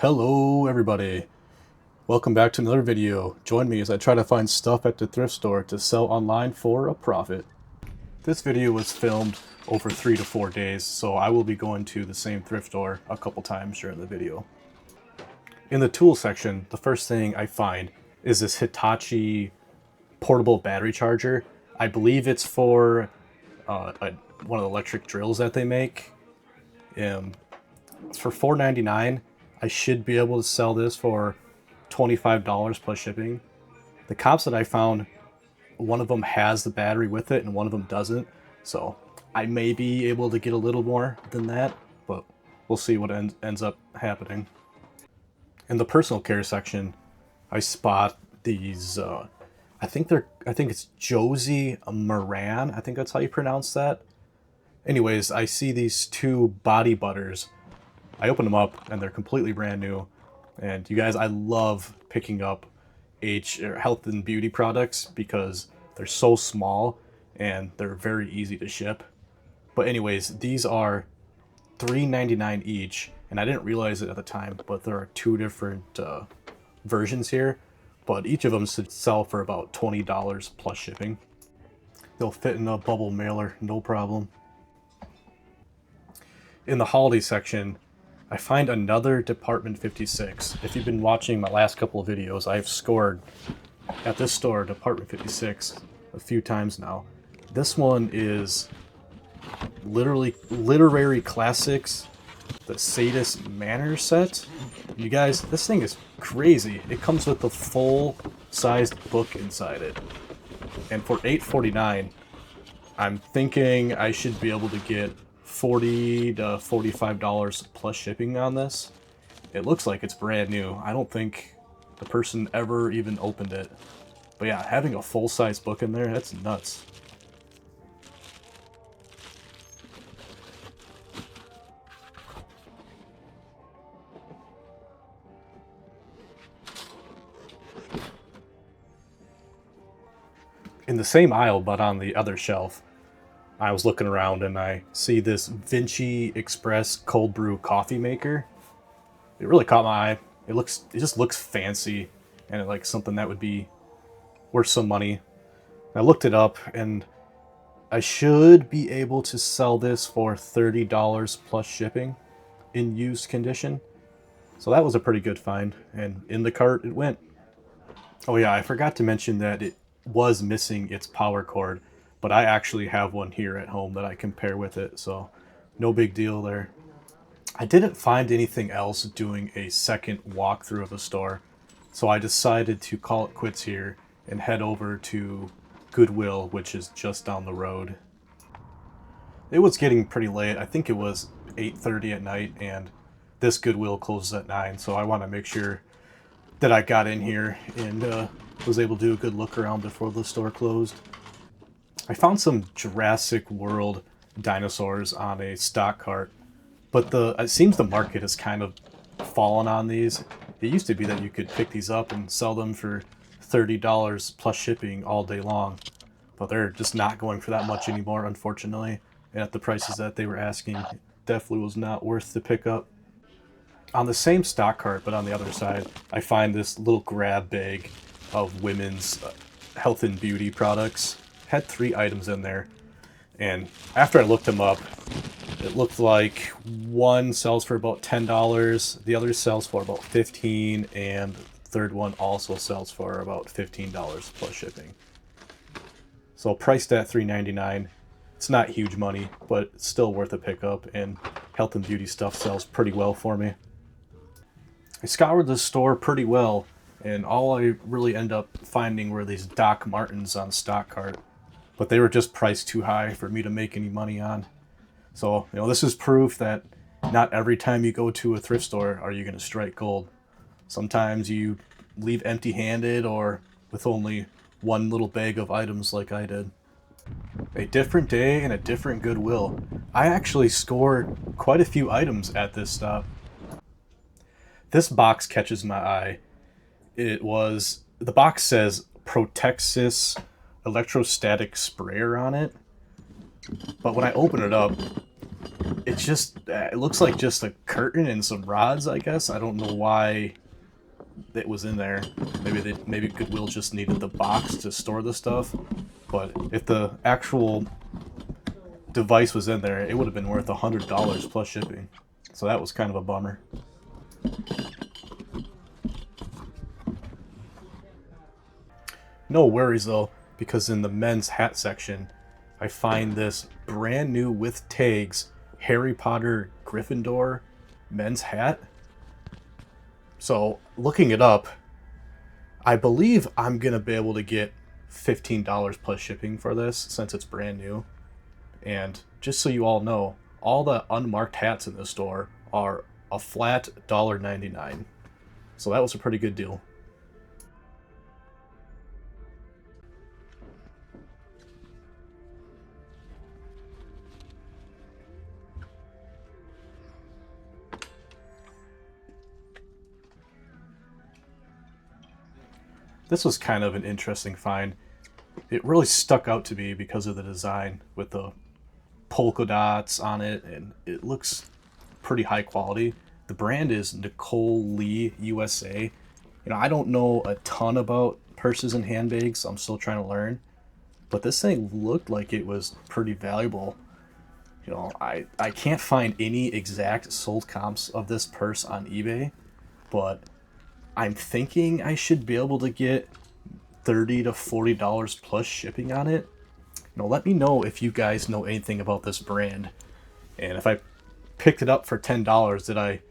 Hello everybody, welcome back to another video. Join me as I try to find stuff at the thrift store to sell online for a profit. This video was filmed over 3 to 4 days, so I will be going to the same thrift store a couple times during the video. In the tool section, the first thing I find is this Hitachi portable battery charger. I believe it's for one of the electric drills that they make. For $4.99, I should be able to sell this for $25 plus shipping. The comps that I found, one of them has the battery with it and one of them doesn't, so I may be able to get a little more than that, but we'll see what ends up happening. In the personal care section, I spot these I think it's Josie Moran. I think that's how you pronounce that. Anyways, I see these two body butters. I open them up and they're completely brand new. And you guys, I love picking up health and beauty products because they're so small and they're very easy to ship. But anyways, these are $3.99 each, and I didn't realize it at the time, but there are two different versions here. But each of them should sell for about $20 plus shipping. They'll fit in a bubble mailer, no problem. In the holiday section, I find another Department 56. If you've been watching my last couple of videos, I've scored at this store, Department 56, a few times now. This one is literally Literary Classics, the Sadist Manor set. You guys, this thing is crazy. It comes with a full-sized book inside it. And for $8.49, I'm thinking I should be able to get $40 to $45 plus shipping on this. It looks like it's brand new. I don't think the person ever even opened it. But yeah, having a full-size book in there, that's nuts. In the same aisle, but on the other shelf, I was looking around and I see this Vinci Express cold brew coffee maker. It really caught my eye. It just looks fancy and like something that would be worth some money. I looked it up and I should be able to sell this for $30 plus shipping in used condition. So that was a pretty good find, and in the cart it went. Oh yeah, I forgot to mention that it was missing its power cord, but I actually have one here at home that I can pair with it, so no big deal there. I didn't find anything else doing a second walkthrough of the store, so I decided to call it quits here and head over to Goodwill, which is just down the road. It was getting pretty late. I think it was 8:30 at night, and this Goodwill closes at 9, so I want to make sure that I got in here and was able to do a good look around before the store closed. I found some Jurassic World dinosaurs on a stock cart, but it seems the market has kind of fallen on these. It used to be that you could pick these up and sell them for $30 plus shipping all day long, but they're just not going for that much anymore, unfortunately. And at the prices that they were asking, it definitely was not worth the pickup. On the same stock cart, but on the other side, I find this little grab bag of women's health and beauty products. Had 3 items in there, and after I looked them up, it looked like one sells for about $10, the other sells for about $15, and the third one also sells for about $15 plus shipping. So priced at $3.99, it's not huge money, but it's still worth a pickup, and health and beauty stuff sells pretty well for me. I scoured the store pretty well, and all I really ended up finding were these Doc Martens on stock cart, but they were just priced too high for me to make any money on. So, this is proof that not every time you go to a thrift store are you going to strike gold. Sometimes you leave empty-handed or with only one little bag of items like I did. A different day and a different Goodwill. I actually scored quite a few items at this stop. This box catches my eye. The box says Protexis electrostatic sprayer on it, but when I open it up, It's just, it looks like just a curtain and some rods, I guess. I don't know why it was in there. Maybe Goodwill just needed the box to store the stuff. But if the actual device was in there, it would have been worth $100 plus shipping. So that was kind of a bummer. No worries though, because in the men's hat section, I find this brand new with tags Harry Potter Gryffindor men's hat. So looking it up, I believe I'm gonna be able to get $15 plus shipping for this since it's brand new. And just so you all know, all the unmarked hats in the store are a flat $1.99. So that was a pretty good deal. This was kind of an interesting find. It really stuck out to me because of the design with the polka dots on it, and it looks pretty high quality. The brand is Nicole Lee USA. I don't know a ton about purses and handbags. I'm still trying to learn, but this thing looked like it was pretty valuable. I can't find any exact sold comps of this purse on eBay, but I'm thinking I should be able to get $30 to $40 plus shipping on it. Let me know if you guys know anything about this brand. And if I picked it up for $10, did I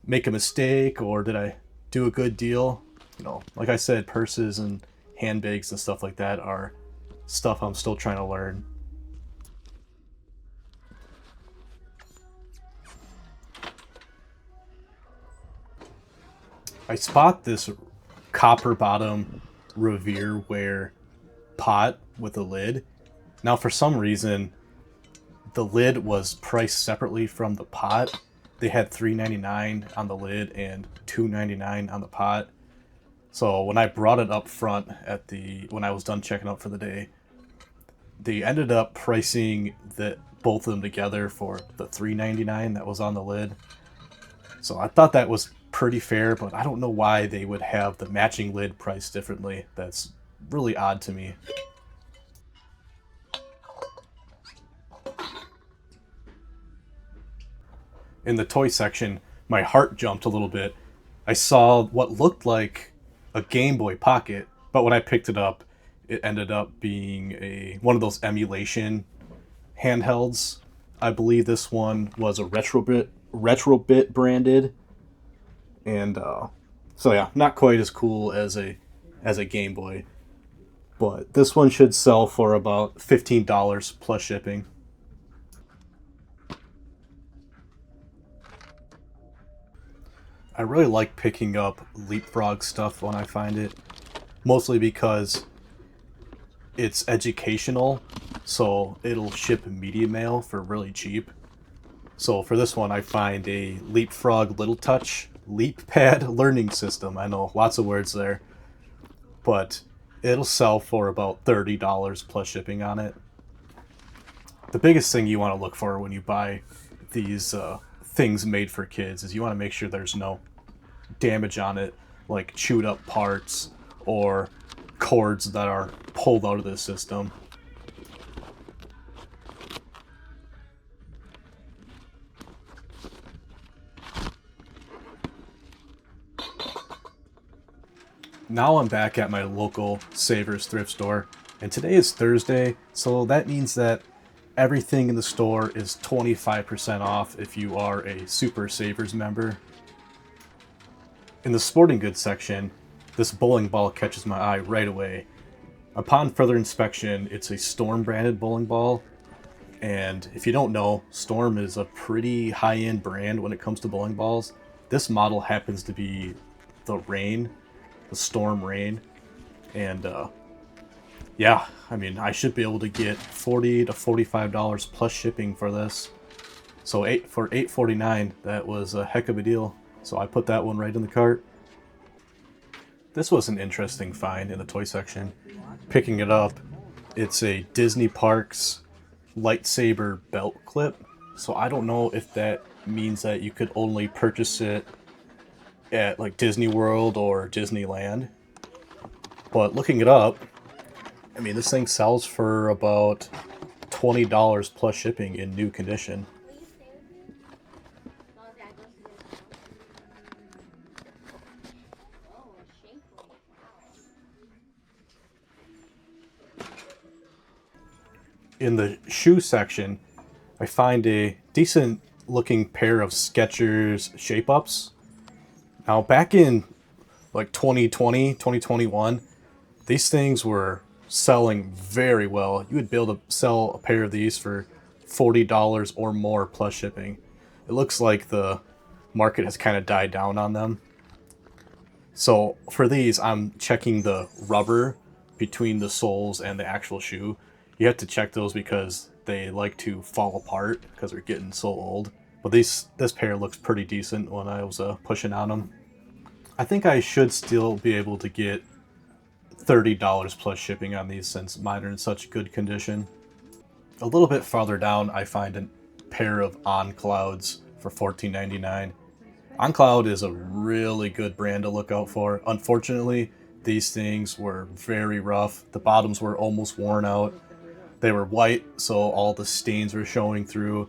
make a mistake or did I do a good deal? Like I said, purses and handbags and stuff like that are stuff I'm still trying to learn. I spot this copper bottom Revereware pot with a lid. Now, for some reason, the lid was priced separately from the pot. They had $3.99 on the lid and $2.99 on the pot. So when I brought it up front when I was done checking out for the day, they ended up pricing both of them together for the $3.99 that was on the lid. So I thought that was pretty fair, but I don't know why they would have the matching lid priced differently. That's really odd to me. In the toy section, my heart jumped a little bit. I saw what looked like a Game Boy Pocket, but when I picked it up, it ended up being one of those emulation handhelds. I believe this one was a Retrobit branded, and so yeah, not quite as cool as a Game Boy, but this one should sell for about $15 plus shipping. I really like picking up Leapfrog stuff when I find it, mostly because it's educational, so it'll ship media mail for really cheap. So for this one, I find a Leapfrog Little Touch LeapPad learning system. I know, lots of words there, but it'll sell for about $30 plus shipping on it. The biggest thing you want to look for when you buy these things made for kids is you want to make sure there's no damage on it, like chewed up parts or cords that are pulled out of the system. Now I'm back at my local Savers thrift store, and today is Thursday, so that means that everything in the store is 25% off if you are a Super Savers member. In the sporting goods section, this bowling ball catches my eye right away. Upon further inspection, it's a Storm branded bowling ball, and if you don't know, Storm is a pretty high-end brand when it comes to bowling balls. This model happens to be the Storm Rain, and yeah, I mean, I should be able to get $40 to $45 plus shipping for this. So for $8.49, that was a heck of a deal. So I put that one right in the cart. This was an interesting find in the toy section. Picking it up, it's a Disney Parks lightsaber belt clip. So I don't know if that means that you could only purchase it at like Disney World or Disneyland. But looking it up, I mean, this thing sells for about $20 plus shipping in new condition. In the shoe section, I find a decent looking pair of Skechers Shape Ups. Now, back in like 2020, 2021, these things were selling very well. You would be able to sell a pair of these for $40 or more plus shipping. It looks like the market has kind of died down on them. So for these, I'm checking the rubber between the soles and the actual shoe. You have to check those because they like to fall apart because they're getting so old. But this pair looks pretty decent when I was pushing on them. I think I should still be able to get $30 plus shipping on these since mine are in such good condition. A little bit farther down, I find a pair of On Clouds for $14.99. On Cloud is a really good brand to look out for. Unfortunately, these things were very rough. The bottoms were almost worn out. They were white, so all the stains were showing through.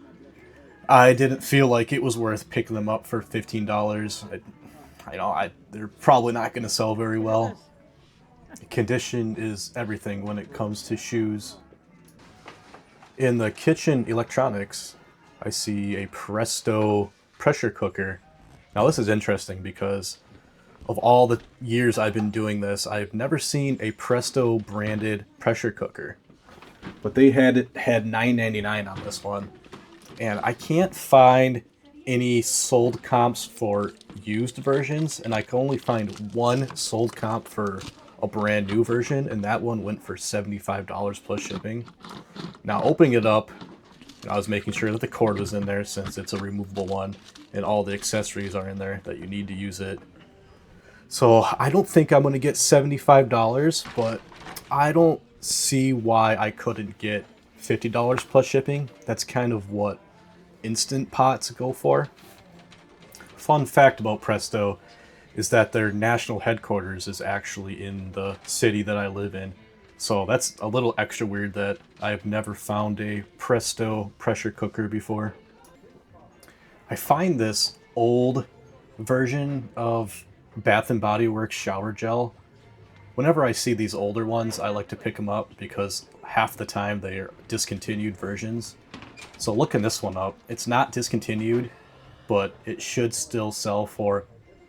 I didn't feel like it was worth picking them up for $15. They're probably not going to sell very well. Condition is everything when it comes to shoes. In the kitchen electronics, I see a Presto pressure cooker. Now this is interesting because of all the years I've been doing this, I've never seen a Presto branded pressure cooker. But they had $9.99 on this one. And I can't find any sold comps for used versions, and I can only find one sold comp for a brand new version, and that one went for $75 plus shipping. Now opening it up, I was making sure that the cord was in there since it's a removable one, and all the accessories are in there that you need to use it. So I don't think I'm going to get $75, but I don't see why I couldn't get $50 plus shipping. That's kind of what Instant Pots go for. Fun fact about Presto is that their national headquarters is actually in the city that I live in. So that's a little extra weird that I've never found a Presto pressure cooker before. I find this old version of Bath and Body Works shower gel. Whenever I see these older ones, I like to pick them up because half the time they are discontinued versions. So looking this one up, it's not discontinued, but it should still sell for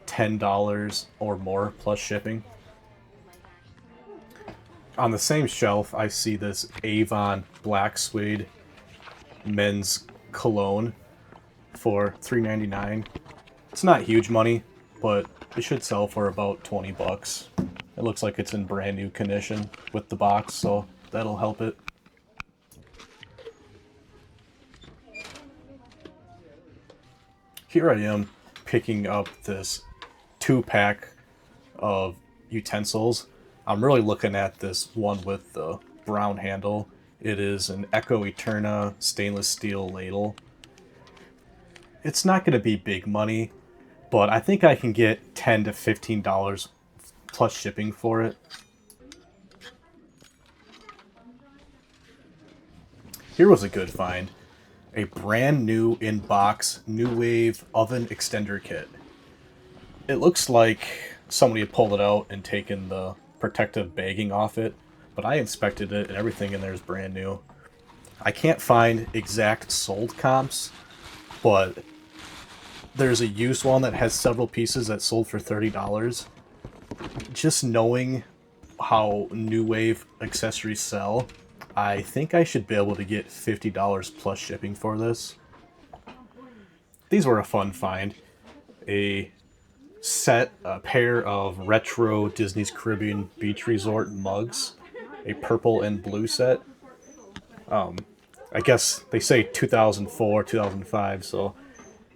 $10 or more plus shipping. On the same shelf, I see this Avon Black Suede men's cologne for $3.99. It's not huge money, but it should sell for about 20 bucks. It looks like it's in brand new condition with the box, so that'll help it. Here I am picking up this 2-pack of utensils. I'm really looking at this one with the brown handle. It is an Eco Eterna stainless steel ladle. It's not going to be big money, but I think I can get $10 to $15 plus shipping for it. Here was a good find. A brand new in-box New Wave oven extender kit. It looks like somebody had pulled it out and taken the protective bagging off it, but I inspected it and everything in there is brand new. I can't find exact sold comps, but there's a used one that has several pieces that sold for $30. Just knowing how New Wave accessories sell, I think I should be able to get $50 plus shipping for this. These were a fun find. A pair of retro Disney's Caribbean Beach Resort mugs. A purple and blue set. I guess they say 2004, 2005, so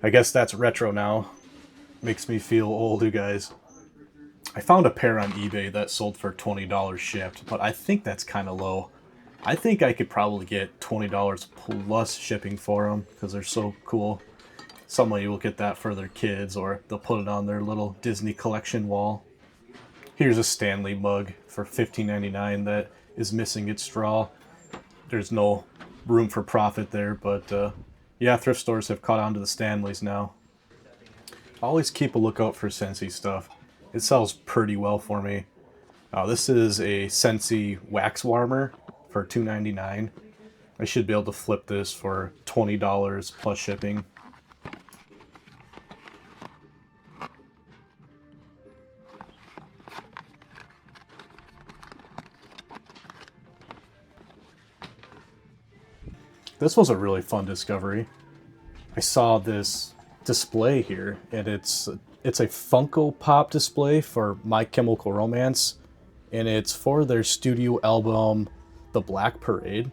I guess that's retro now. Makes me feel old, you guys. I found a pair on eBay that sold for $20 shipped, but I think that's kind of low. I think I could probably get $20 plus shipping for them because they're so cool. Somebody will get that for their kids, or they'll put it on their little Disney collection wall. Here's a Stanley mug for $15.99 that is missing its straw. There's no room for profit there, but yeah, thrift stores have caught on to the Stanleys now. Always keep a lookout for Scentsy stuff. It sells pretty well for me. This is a Scentsy wax warmer for $2.99. I should be able to flip this for $20 plus shipping. This was a really fun discovery. I saw this display here, and it's a Funko Pop display for My Chemical Romance, and it's for their studio album, The Black Parade.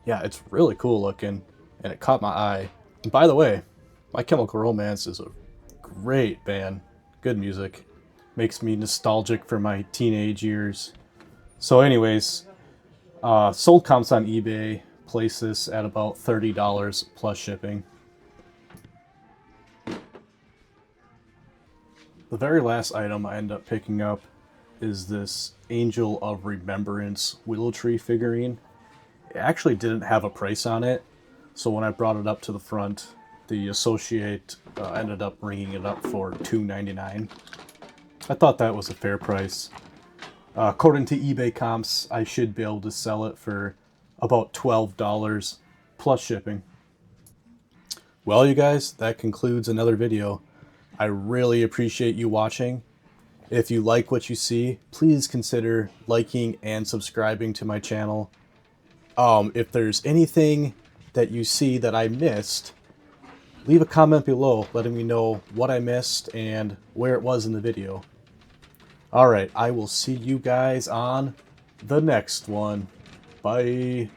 Yeah, it's really cool looking, and it caught my eye. And by the way, My Chemical Romance is a great band. Good music. Makes me nostalgic for my teenage years. So anyways, sold comps on eBay. Place this at about $30 plus shipping. The very last item I end up picking up is this Angel of Remembrance Willow Tree figurine. It actually didn't have a price on it, so when I brought it up to the front, the associate ended up ringing it up for $2.99. I thought that was a fair price. According to eBay comps, I should be able to sell it for about $12 plus shipping. Well, you guys, that concludes another video. I really appreciate you watching. If you like what you see, please consider liking and subscribing to my channel. If there's anything that you see that I missed, leave a comment below letting me know what I missed and where it was in the video. Alright, I will see you guys on the next one. Bye.